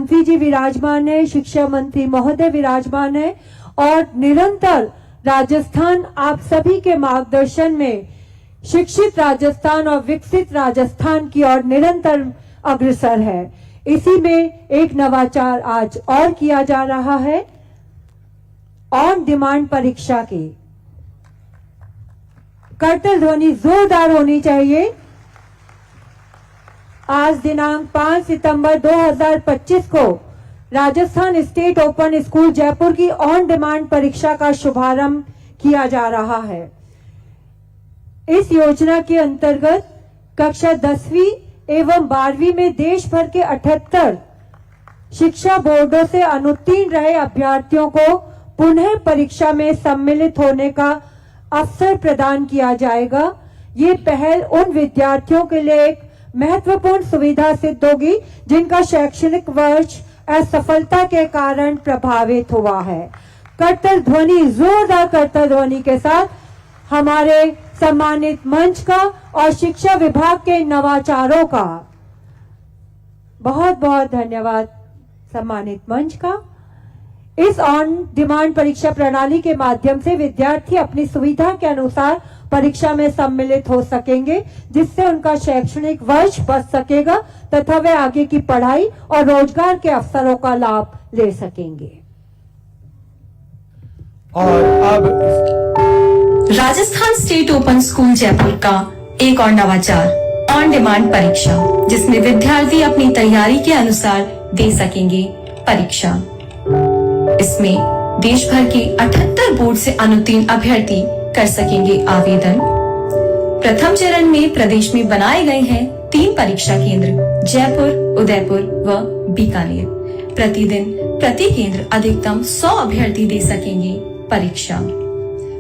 मंत्री जी विराजमान है, शिक्षा मंत्री महोदय विराजमान है और निरंतर राजस्थान आप सभी के मार्गदर्शन में शिक्षित राजस्थान और विकसित राजस्थान की ओर निरंतर अग्रसर है। इसी में एक नवाचार आज और किया जा रहा है, ऑन डिमांड परीक्षा की करतल ध्वनि जोरदार होनी चाहिए। आज दिनांक 5 सितंबर 2025 को Rajasthan state open school Jaipur की ऑन डिमांड परीक्षा का शुभारंभ किया जा रहा है। इस योजना के अंतर्गत कक्षा 10वीं एवं 12वीं में देश भर के 78 शिक्षा बोर्डों से अनुत्तीर्ण रहे अभ्यर्थियों को पुनः परीक्षा में सम्मिलित होने का अवसर प्रदान किया जाएगा। ये पहल उन विद्यार्थियों के लिए एक महत्वपूर्ण सुविधा सिद्ध होगी जिनका शैक्षणिक वर्ष असफलता के कारण प्रभावित हुआ है। करतल ध्वनि, जोरदार करतल ध्वनि के साथ हमारे सम्मानित मंच का और शिक्षा विभाग के नवाचारों का बहुत बहुत धन्यवाद। सम्मानित मंच का इस ऑन डिमांड परीक्षा प्रणाली के माध्यम से विद्यार्थी अपनी सुविधा के अनुसार परीक्षा में सम्मिलित हो सकेंगे, जिससे उनका शैक्षणिक वर्ष बच सकेगा तथा वे आगे की पढ़ाई और रोजगार के अवसरों का लाभ ले सकेंगे। और अब Rajasthan state open school Jaipur का एक और नवाचार, ऑन डिमांड परीक्षा, जिसमें विद्यार्थी अपनी तैयारी के अनुसार दे सकेंगे परीक्षा। इसमें देश भर के 78 बोर्ड से अनुत्तीर्ण अभ्यर्थी कर सकेंगे आवेदन। प्रथम चरण में प्रदेश में बनाए गए हैं 3 परीक्षा केंद्र, जयपुर, उदयपुर व बीकानेर। प्रतिदिन प्रति केंद्र अधिकतम 100 अभ्यर्थी दे सकेंगे परीक्षा।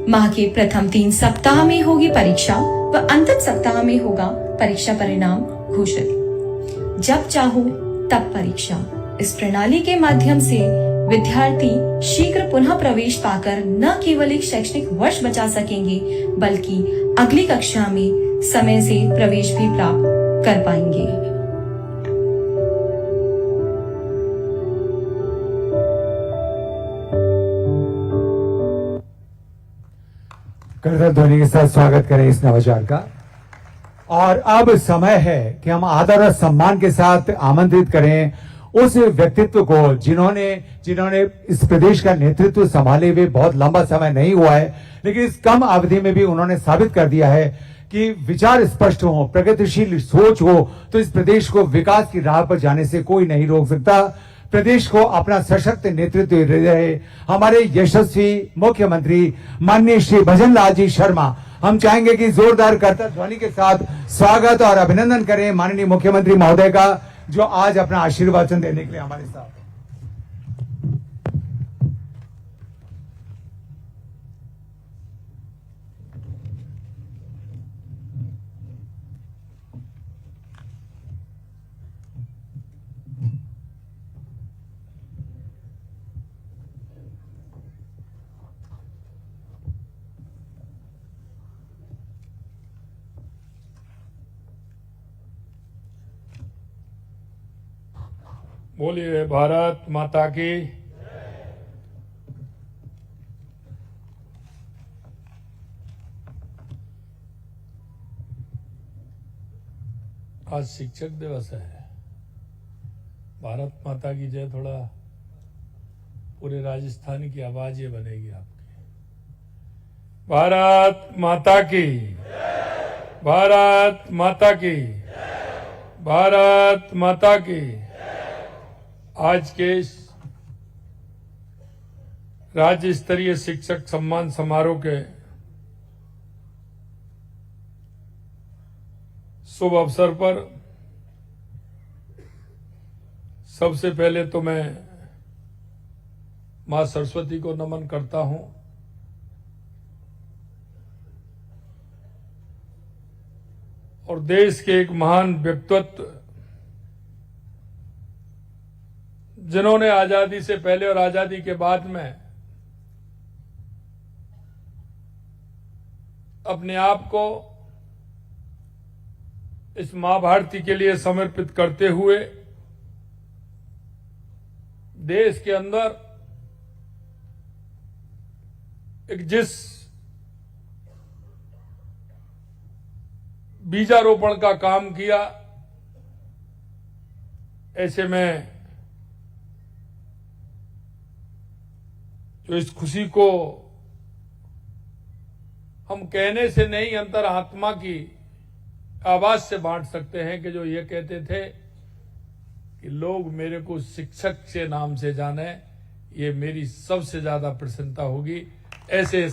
माह के प्रथम 3 सप्ताह में होगी परीक्षा व अंतिम सप्ताह में होगा परीक्षा परिणाम घोषित। जब चाहो तब परीक्षा। इस प्रणाली के माध्यम से विद्यार्थी शीघ्र पुनः प्रवेश पाकर न केवल एक शैक्षणिक वर्ष बचा सकेंगे, बल्कि अगली कक्षा में समय से प्रवेश भी प्राप्त कर पाएंगे। करतल ध्वनि के साथ स्वागत करें इस नवाचार का। और अब समय है कि हम आदर और सम्मान के साथ आमंत्रित करें उस व्यक्तित्व को जिन्होंने इस प्रदेश का नेतृत्व संभाले हुए बहुत लंबा समय नहीं हुआ है, लेकिन इस कम अवधि में भी उन्होंने साबित कर दिया है कि विचार स्पष्ट हो, प्रगतिशील सोच हो तो इस प्रदेश को विकास की राह पर जाने से कोई नहीं रोक सकता। प्रदेश को अपना सशक्त नेतृत्व दे रहे हमारे यशस्वी मुख्यमंत्री माननीय श्री भजन लाल जी शर्मा, हम चाहेंगे कि जोरदार करतल ध्वनि के साथ स्वागत और अभिनंदन करें माननीय मुख्यमंत्री महोदय का, जो आज अपना आशीर्वाचन देने के लिए हमारे साथ। बोलिए भारत माता की। आज शिक्षक दिवस है। भारत माता की जय थोड़ा पूरे राजस्थान की आवाज ये बनेगी आपकी। भारत माता की, भारत माता की, भारत माता की। आज के राज्य स्तरीय शिक्षक सम्मान समारोह के शुभ अवसर पर सबसे पहले तो मैं मां सरस्वती को नमन करता हूं और देश के एक महान व्यक्तित्व जिन्होंने आजादी से पहले और आजादी के बाद में अपने आप को इस मां भारती के लिए समर्पित करते हुए देश के अंदर एक जिस बीजारोपण का काम किया, ऐसे में जो इस खुशी को हम कहने से नहीं अंतरात्मा की आवाज से बांट सकते हैं कि जो ये कहते थे कि लोग मेरे को शिक्षक के नाम से जाने, ये मेरी सबसे ज्यादा प्रसन्नता होगी। ऐसे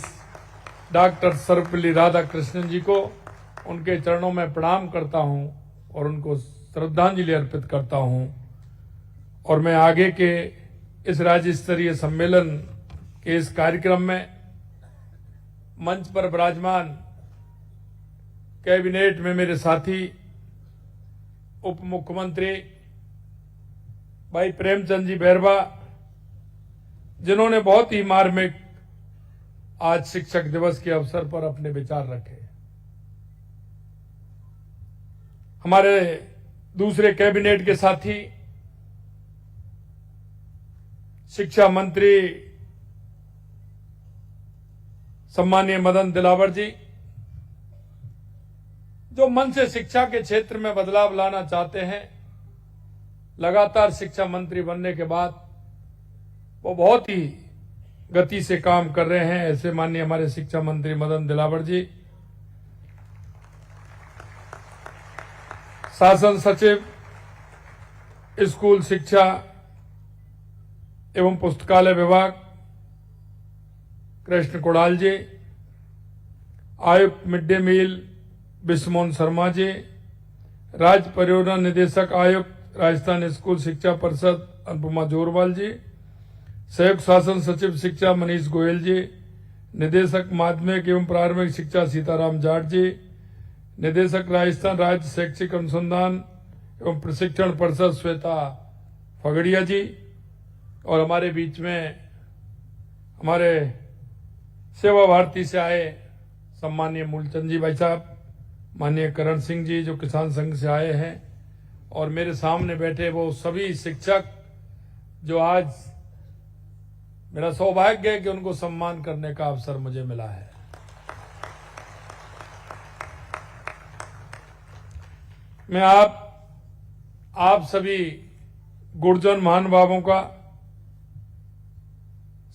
डॉक्टर सर्वपल्ली राधाकृष्णन जी को उनके चरणों में प्रणाम करता हूं और उनको श्रद्धांजलि अर्पित करता हूं। और मैं आगे के इस राज्य स्तरीय सम्मेलन के इस कार्यक्रम में मंच पर विराजमान कैबिनेट में मेरे साथी उप मुख्यमंत्री भाई प्रेमचंद जी बैरवा, जिन्होंने बहुत ही मार्मिक आज शिक्षक दिवस के अवसर पर अपने विचार रखे। हमारे दूसरे कैबिनेट के साथी शिक्षा मंत्री सम्मानीय मदन दिलावर जी, जो मन से शिक्षा के क्षेत्र में बदलाव लाना चाहते हैं, लगातार शिक्षा मंत्री बनने के बाद वो बहुत ही गति से काम कर रहे हैं। ऐसे माननीय हमारे शिक्षा मंत्री मदन दिलावर जी, शासन सचिव स्कूल शिक्षा एवं पुस्तकालय विभाग कृष्ण कुणाल जी, आयुक्त mid day meal बिस्मोन Sharma ji, राज्य परियोजना निदेशक आयुक्त राजस्थान स्कूल शिक्षा परिषद अनुपमा जोरवाल जी, संयुक्त शासन सचिव शिक्षा मनीष गोयल जी, निदेशक माध्यमिक एवं प्रारंभिक शिक्षा सीताराम जाट जी, निदेशक राजस्थान राज्य शैक्षिक अनुसंधान एवं प्रशिक्षण परिषद श्वेता फगड़िया जी, और हमारे बीच में हमारे सेवा भारती से आए सम्मानीय मूलचंद जी भाई साहब, माननीय करण सिंह जी जो किसान संघ से आए हैं, और मेरे सामने बैठे वो सभी शिक्षक जो आज मेरा सौभाग्य है कि उनको सम्मान करने का अवसर मुझे मिला है। मैं आप सभी गुरुजन महानुभावों का,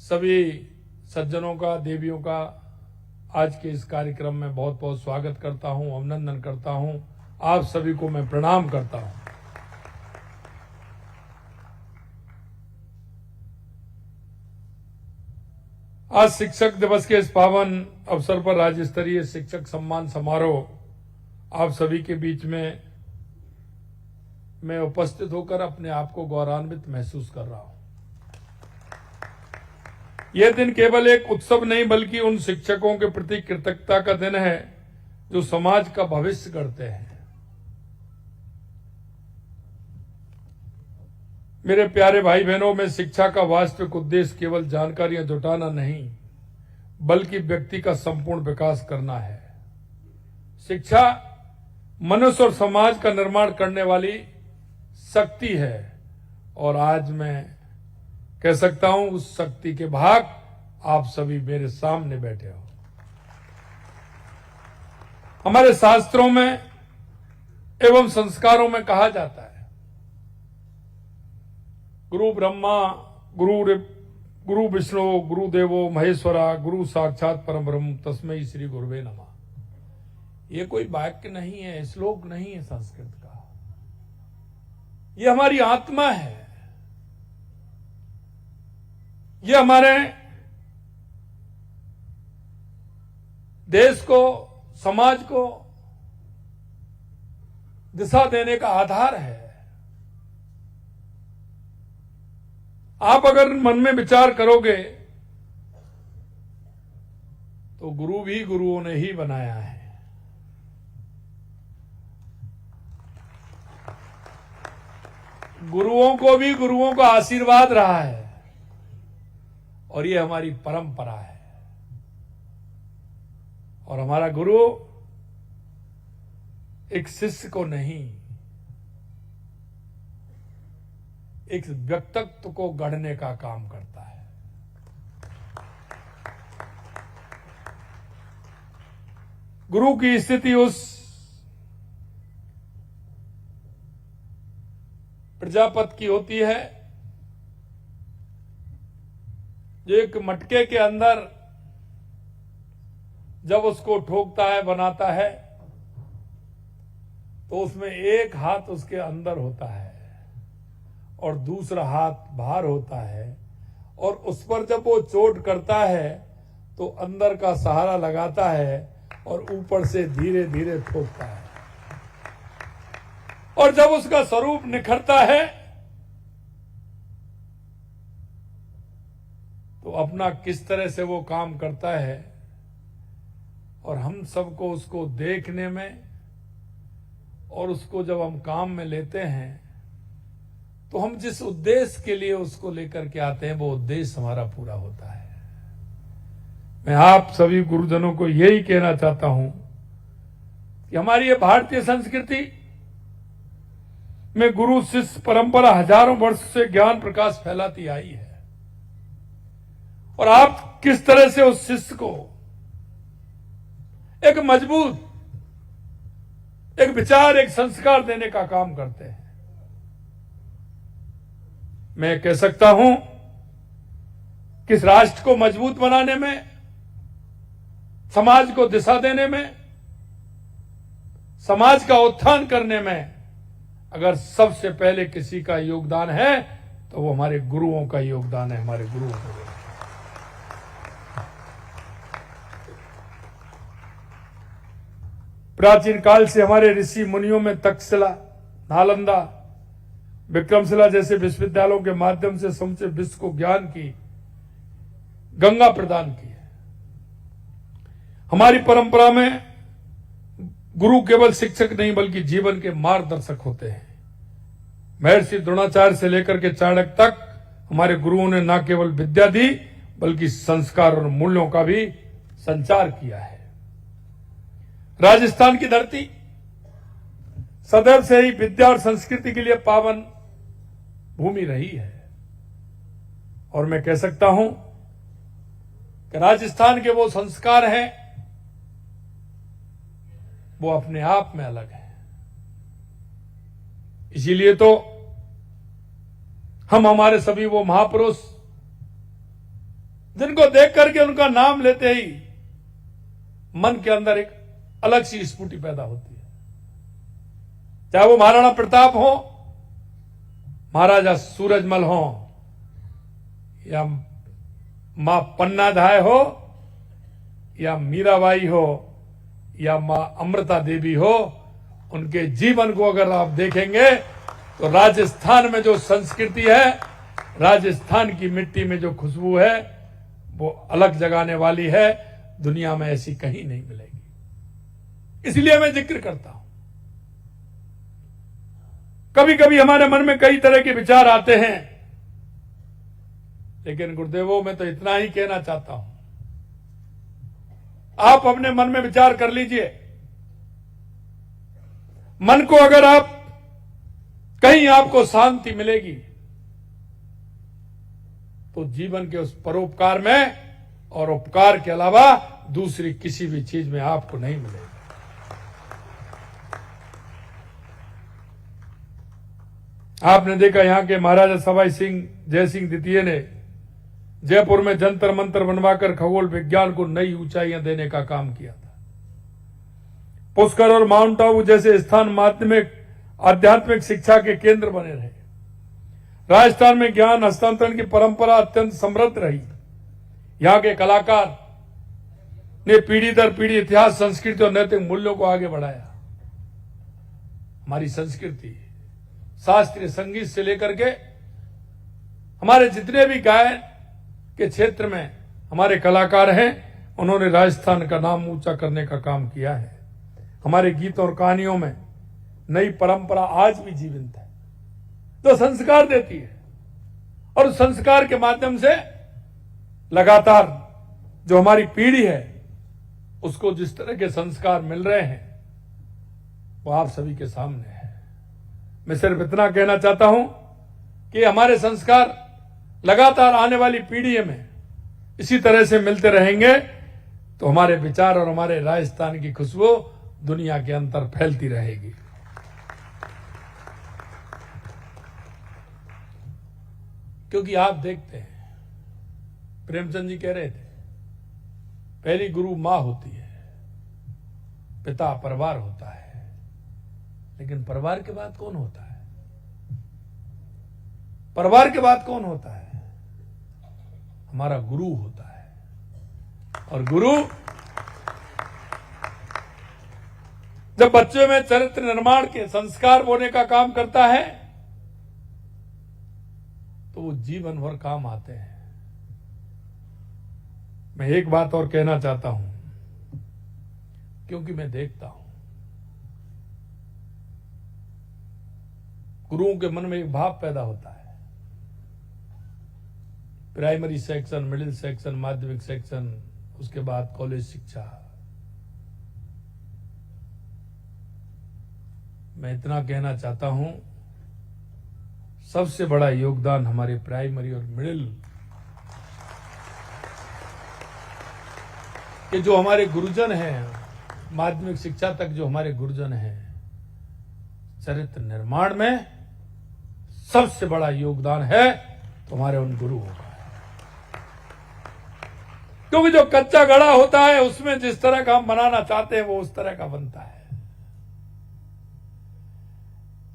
सभी सज्जनों का, देवियों का आज के इस कार्यक्रम में बहुत बहुत स्वागत करता हूं, अभिनंदन करता हूं। आप सभी को मैं प्रणाम करता हूं। आज शिक्षक दिवस के इस पावन अवसर पर राज्य स्तरीय शिक्षक सम्मान समारोह आप सभी के बीच में मैं उपस्थित होकर अपने आप को गौरवान्वित महसूस कर रहा हूं। यह दिन केवल एक उत्सव नहीं बल्कि उन शिक्षकों के प्रति कृतज्ञता का दिन है जो समाज का भविष्य गढ़ते हैं। मेरे प्यारे भाई बहनों, में शिक्षा का वास्तविक उद्देश्य केवल जानकारियां जुटाना नहीं बल्कि व्यक्ति का संपूर्ण विकास करना है। शिक्षा मनुष्य और समाज का निर्माण करने वाली शक्ति है, और आज मैं कह सकता हूं उस शक्ति के भाग आप सभी मेरे सामने बैठे हो। हमारे शास्त्रों में एवं संस्कारों में कहा जाता है, गुरु ब्रह्मा गुरु विष्णु गुरु देवो महेश्वरा गुरु साक्षात परम ब्रह्म तस्मै श्री गुरुवे नमः। ये कोई वाक्य नहीं है, श्लोक नहीं है संस्कृत का, ये हमारी आत्मा है। ये हमारे देश को, समाज को दिशा देने का आधार है। आप अगर मन में विचार करोगे तो गुरु भी गुरुओं ने ही बनाया है। गुरुओं को भी गुरुओं का आशीर्वाद रहा है, और ये हमारी परंपरा है। और हमारा गुरु एक शिष्य को नहीं, एक व्यक्तित्व को गढ़ने का काम करता है। गुरु की स्थिति उस प्रजापति की होती है जो एक मटके के अंदर जब उसको ठोकता है, बनाता है, तो उसमें एक हाथ उसके अंदर होता है और दूसरा हाथ बाहर होता है, और उस पर जब वो चोट करता है तो अंदर का सहारा लगाता है और ऊपर से धीरे धीरे ठोकता है, और जब उसका स्वरूप निखरता है तो अपना किस तरह से वो काम करता है, और हम सबको उसको देखने में और उसको जब हम काम में लेते हैं तो हम जिस उद्देश्य के लिए उसको लेकर के आते हैं वो उद्देश्य हमारा पूरा होता है। मैं आप सभी गुरुजनों को यही कहना चाहता हूं कि हमारी ये भारतीय संस्कृति में गुरु शिष्य परंपरा हजारों वर्ष से ज्ञान प्रकाश फैलाती आई है, और आप किस तरह से उस शिष्य को एक मजबूत, एक विचार, एक संस्कार देने का काम करते हैं। मैं कह सकता हूं कि इस राष्ट्र को मजबूत बनाने में, समाज को दिशा देने में, समाज का उत्थान करने में अगर सबसे पहले किसी का योगदान है तो वो हमारे गुरुओं का योगदान है, हमारे गुरुओं का। प्राचीन काल से हमारे ऋषि मुनियों में तक्षशिला, नालंदा, विक्रमशिला जैसे विश्वविद्यालयों के माध्यम से समूचे विश्व को ज्ञान की गंगा प्रदान की है। हमारी परंपरा में गुरु केवल शिक्षक नहीं बल्कि जीवन के मार्गदर्शक होते हैं। महर्षि द्रोणाचार्य से लेकर के चाणक्य तक हमारे गुरुओं ने न केवल विद्या दी बल्कि संस्कार और मूल्यों का भी संचार किया है। राजस्थान की धरती सदैव से ही विद्या और संस्कृति के लिए पावन भूमि रही है, और मैं कह सकता हूं कि राजस्थान के वो संस्कार हैं वो अपने आप में अलग है। इसीलिए तो हम हमारे सभी वो महापुरुष जिनको देख करके उनका नाम लेते ही मन के अंदर एक अलग सी स्फूर्ति पैदा होती है। चाहे वो महाराणा प्रताप हो, महाराजा सूरजमल हो, या मां पन्नाधाय हो, या मीराबाई हो, या मां अमृता देवी हो, उनके जीवन को अगर आप देखेंगे तो राजस्थान में जो संस्कृति है, राजस्थान की मिट्टी में जो खुशबू है वो अलग जगाने वाली है, दुनिया में ऐसी कहीं नहीं मिलेगी। इसलिए मैं जिक्र करता हूं। कभी कभी हमारे मन में कई तरह के विचार आते हैं, लेकिन गुरुदेवों मैं तो इतना ही कहना चाहता हूं, आप अपने मन में विचार कर लीजिए। मन को अगर आप कहीं आपको शांति मिलेगी तो जीवन के उस परोपकार में और उपकार के अलावा दूसरी किसी भी चीज में आपको नहीं मिलेगी। आपने देखा यहां के महाराजा सवाई सिंह जय सिंह द्वितीय ने जयपुर में जंतर मंतर बनवाकर खगोल विज्ञान को नई ऊंचाइयां देने का काम किया था। पुष्कर और माउंट आबू जैसे स्थान माध्यमिक आध्यात्मिक शिक्षा के केंद्र बने रहे। राजस्थान में ज्ञान हस्तांतरण की परंपरा अत्यंत समृद्ध रही। यहां के कलाकार ने पीढ़ी दर पीढ़ी इतिहास, संस्कृति और नैतिक मूल्यों को आगे बढ़ाया। हमारी संस्कृति, शास्त्रीय संगीत से लेकर के हमारे जितने भी गायन के क्षेत्र में हमारे कलाकार हैं, उन्होंने राजस्थान का नाम ऊंचा करने का काम किया है। हमारे गीत और कहानियों में नई परंपरा आज भी जीवंत है, जो संस्कार देती है, और उस संस्कार के माध्यम से लगातार जो हमारी पीढ़ी है उसको जिस तरह के संस्कार मिल रहे हैं वो आप सभी के सामने है। मैं सिर्फ इतना कहना चाहता हूं कि हमारे संस्कार लगातार आने वाली पीढ़ी में इसी तरह से मिलते रहेंगे तो हमारे विचार और हमारे राजस्थान की खुशबू दुनिया के अंदर फैलती रहेगी। क्योंकि आप देखते हैं, प्रेमचंद जी कह रहे थे, पहली गुरु मां होती है, पिता परिवार होता है, लेकिन परिवार के बाद कौन होता है? परिवार के बाद कौन होता है? हमारा गुरु होता है। और गुरु जब बच्चे में चरित्र निर्माण के संस्कार बोने का काम करता है तो वो जीवन भर काम आते हैं। मैं एक बात और कहना चाहता हूं, क्योंकि मैं देखता हूं गुरुओं के मन में एक भाव पैदा होता है। प्राइमरी सेक्शन, मिडिल सेक्शन, माध्यमिक सेक्शन, उसके बाद कॉलेज शिक्षा। मैं इतना कहना चाहता हूं, सबसे बड़ा योगदान हमारे प्राइमरी और मिडिल के जो हमारे गुरुजन हैं, माध्यमिक शिक्षा तक जो हमारे गुरुजन हैं, चरित्र निर्माण में सबसे बड़ा योगदान है तो हमारे उन गुरुओं का। क्योंकि जो कच्चा घड़ा होता है उसमें जिस तरह का हम बनाना चाहते हैं वो उस तरह का बनता है।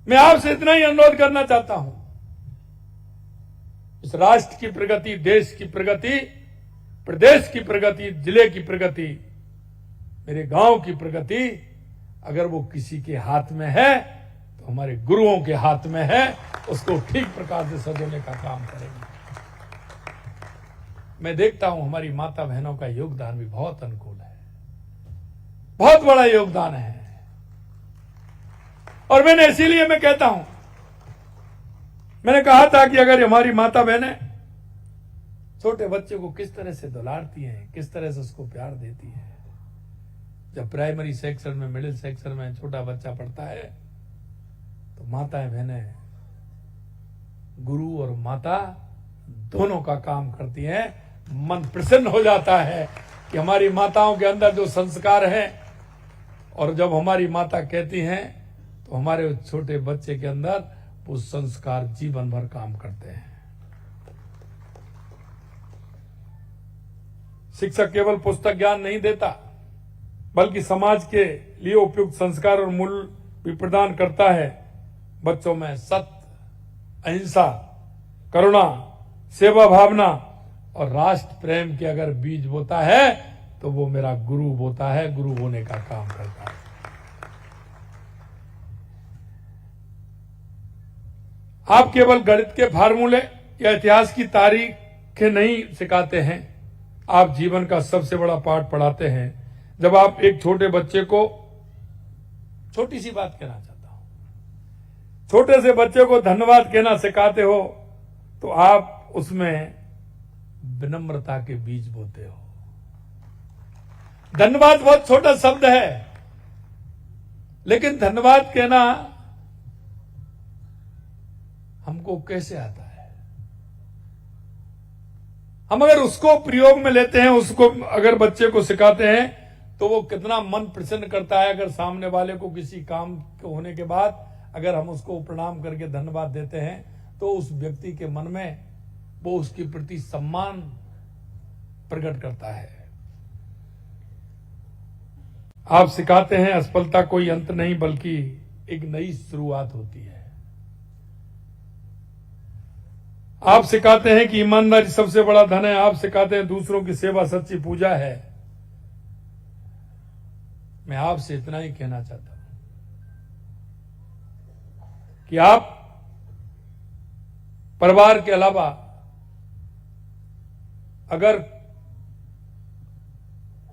मैं आपसे इतना ही अनुरोध करना चाहता हूं, इस राष्ट्र की प्रगति, देश की प्रगति, प्रदेश की प्रगति, जिले की प्रगति, मेरे गांव की प्रगति अगर वो किसी के हाथ में है तो हमारे गुरुओं के हाथ में है। उसको ठीक प्रकार से सजोने का काम करेंगे। मैं देखता हूं हमारी माता बहनों का योगदान भी बहुत अनुकूल है, बहुत बड़ा योगदान है। और मैंने इसीलिए मैं कहता हूं, मैंने कहा था कि अगर हमारी माता बहनें छोटे बच्चे को किस तरह से दुलारती हैं, किस तरह से उसको प्यार देती हैं। जब प्राइमरी सेक्शन में, मिडिल सेक्शन में छोटा बच्चा पढ़ता है तो माताएं बहनें, गुरु और माता दोनों का काम करती हैं। मन प्रसन्न हो जाता है कि हमारी माताओं के अंदर जो संस्कार हैं, और जब हमारी माता कहती हैं तो हमारे छोटे बच्चे के अंदर वो संस्कार जीवन भर काम करते हैं। शिक्षक केवल पुस्तक ज्ञान नहीं देता, बल्कि समाज के लिए उपयुक्त संस्कार और मूल्य भी प्रदान करता है। बच्चों में सत्य, अहिंसा, करुणा, सेवा भावना और राष्ट्र प्रेम के अगर बीज बोता है तो वो मेरा गुरु बोता है, गुरु होने का काम करता है। आप केवल गणित के फार्मूले या इतिहास की तारीखें नहीं सिखाते हैं, आप जीवन का सबसे बड़ा पाठ पढ़ाते हैं। जब आप एक छोटे बच्चे को, छोटी सी बात कहना चाहता हूं, छोटे से बच्चे को धन्यवाद कहना सिखाते हो तो आप उसमें विनम्रता के बीज बोते हो। धन्यवाद बहुत छोटा शब्द है, लेकिन धन्यवाद कहना हमको कैसे आता है? हम अगर उसको प्रयोग में लेते हैं, उसको अगर बच्चे को सिखाते हैं तो वो कितना मन प्रसन्न करता है। अगर सामने वाले को किसी काम होने के बाद अगर हम उसको प्रणाम करके धन्यवाद देते हैं तो उस व्यक्ति के मन में वो उसके प्रति सम्मान प्रकट करता है। आप सिखाते हैं असफलता कोई अंत नहीं बल्कि एक नई शुरुआत होती है। आप सिखाते हैं कि ईमानदारी सबसे बड़ा धन है। आप सिखाते हैं दूसरों की सेवा सच्ची पूजा है। मैं आपसे इतना ही कहना चाहता हूं कि आप परिवार के अलावा अगर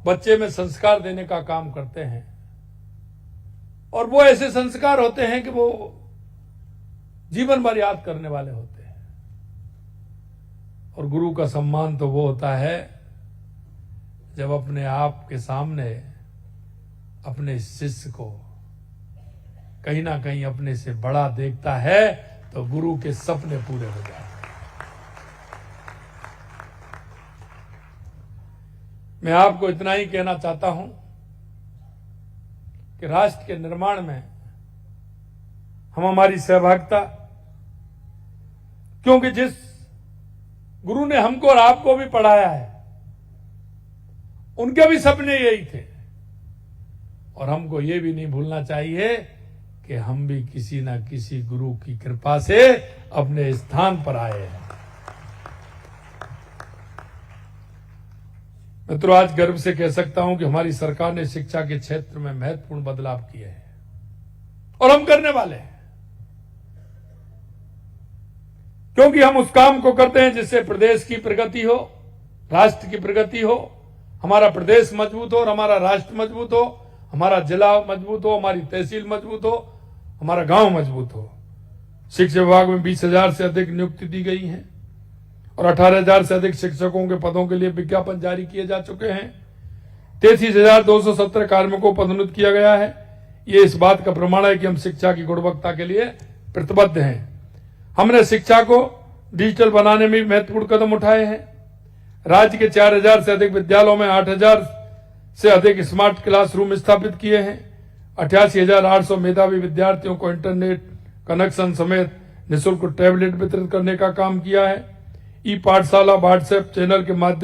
बच्चे में संस्कार देने का काम करते हैं, और वो ऐसे संस्कार होते हैं कि वो जीवन भर याद करने वाले होते हैं। और गुरु का सम्मान तो वो होता है जब अपने आप के सामने अपने शिष्य को कहीं ना कहीं अपने से बड़ा देखता है तो गुरु के सपने पूरे हो जाए। मैं आपको इतना ही कहना चाहता हूं कि राष्ट्र के निर्माण में हम हमारी सहभागिता, क्योंकि जिस गुरु ने हमको और आपको भी पढ़ाया है, उनके भी सपने यही थे। और हमको ये भी नहीं भूलना चाहिए कि हम भी किसी ना किसी गुरु की कृपा से अपने स्थान पर आए हैं। मित्रों, आज गर्व से कह सकता हूं कि हमारी सरकार ने शिक्षा के क्षेत्र में महत्वपूर्ण बदलाव किए हैं और हम करने वाले हैं, क्योंकि हम उस काम को करते हैं जिससे प्रदेश की प्रगति हो, राष्ट्र की प्रगति हो, हमारा प्रदेश मजबूत हो और हमारा राष्ट्र मजबूत हो, हमारा जिला मजबूत हो, हमारी तहसील मजबूत हो, हमारा गांव मजबूत हो। शिक्षा विभाग में 20,000 से अधिक नियुक्ति दी गई है और 18,000 से अधिक शिक्षकों के पदों के लिए विज्ञापन जारी किए जा चुके हैं। 33,217 कार्मिकों को पदोन्नत किया गया है। ये इस बात का प्रमाण है कि हम शिक्षा की गुणवत्ता के लिए प्रतिबद्ध हैं। हमने शिक्षा को डिजिटल बनाने में महत्वपूर्ण कदम उठाए हैं। राज्य के 4,000 से अधिक विद्यालयों में 8,000 से अधिक स्मार्ट क्लासरूम स्थापित किए हैं। 88,800 मेधावी विद्यार्थियों को इंटरनेट कनेक्शन समेत निःशुल्क टैबलेट वितरित करने का काम किया है। ई पाठशाला व्हाट्सएप चैनल के माध्यम